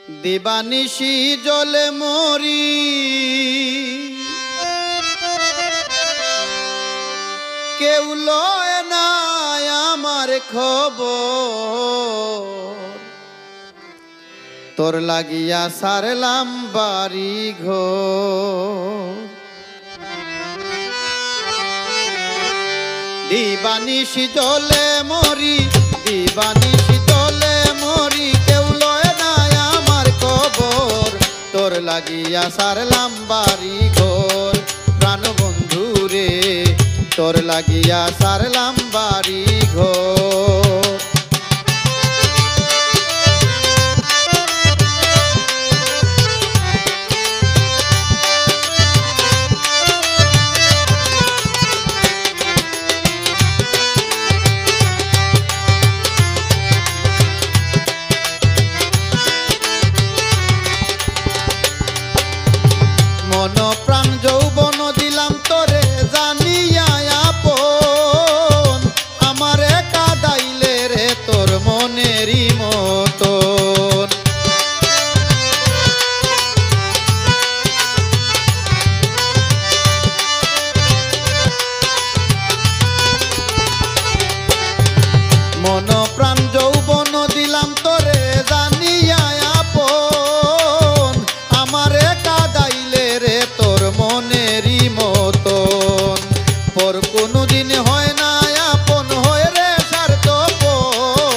দিবানিশি জলে মরি কেউ লয় না আমার খবর তোর লাগিয়া সারলাম বাড়ি ঘর দিবানিশি জলে মরি দিবানিশি জলে মরি কেউ লয় না আমার খবর তোর লাগিয়া সারলাম বাড়ি ঘর প্রাণ বন্ধু রে তোর লাগিয়া সারলাম বাড়ি ঘর মন প্রাণ যৌবন দিলাম তোরে জানিয়া আপন আমারে কাদাইলে রে তোর মনেরই মতন মন প্রাণ যৌবন দিলাম তোরে জানিয়া আপন আমারে কাদাইলে রে তোর মনেরই মতন পর কোনদিন হয় না আপন হয় রে স্বার্থপর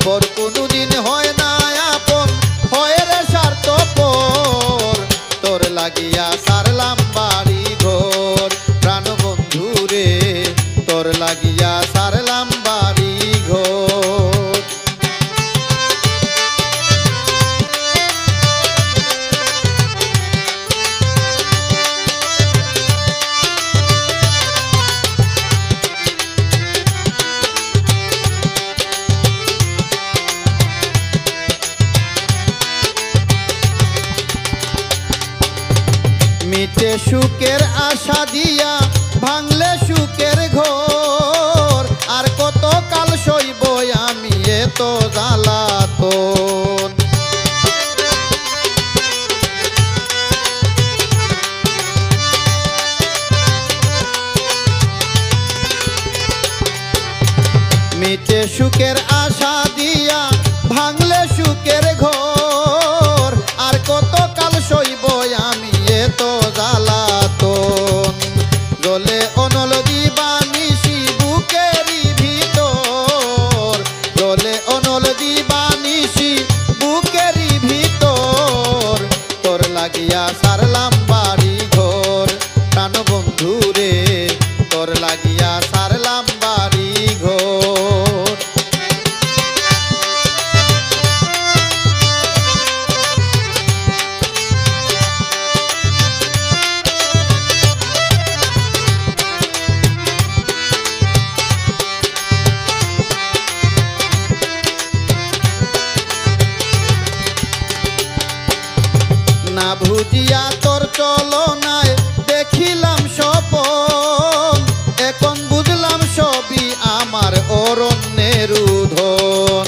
পর কোনদিন হয় না আপন হয় রে স্বার্থপর তোর লাগিয়া সারলাম বাড়ি ঘর প্রাণ বন্ধু রে তোর লাগিয়া সারলাম বাড়ি ঘর মিটে সুখের আশা দিয়া ভাঙলে সুখের ঘর আর কত কাল সইব আমি এত জ্বালাতন মিটে সুখের আশা দিয়া ভাঙলে সুখের ঘর আর কত কাল সইব আমি এত জ্বালাতন জলে অনল দিবানিশি বুকেরই ভিতর জলে অনল দিবানিশি বুকেরই ভিতর তোর লাগিয়া সারলাম বাড়ি ঘর প্রাণ বন্ধু রে তোর লাগিয়া সারলাম বাড়ি ঘর না বুঝিয়া তোর চলনায় দেখিলাম স্বপন এখন বুঝলাম সবই আমার অরণ্যের উধন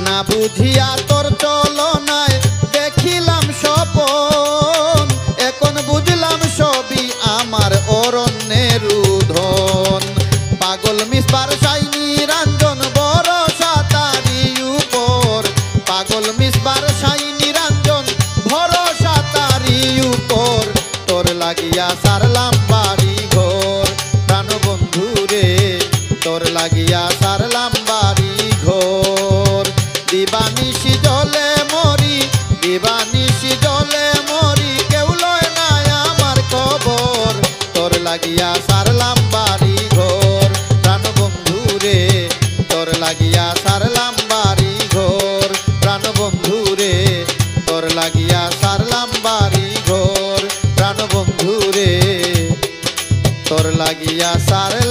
না বুঝিয়া তোর চলনায় দেখিলাম স্বপন এখন বুঝলাম সবই আমার অরণ্যের উধন পাগল মিসবার সাই নিরঞ্জন ভরসা তারি উপর পাগল মিসবার সাই নিরঞ্জন ভরসা তারি উপর তোর লাগিয়া সারলাম বাড়ি ঘর প্রাণ বন্ধু রে তোর লাগিয়া সারলাম বাড়ি ঘর দিবানিশি জলে মরি দিবানিশি জলে মরি কেউ লয় না আমার খবর তোর লাগিয়া সারলাম বাড়ি ঘর প্রাণ বন্ধু রে তোর লাগিয়া সারলাম বাড়ি ঘর প্রাণ বন্ধু রে তোর লাগিয়া সারলাম বাড়ি ঘর প্রাণ বন্ধু রে তোর লাগিয়া সারলাম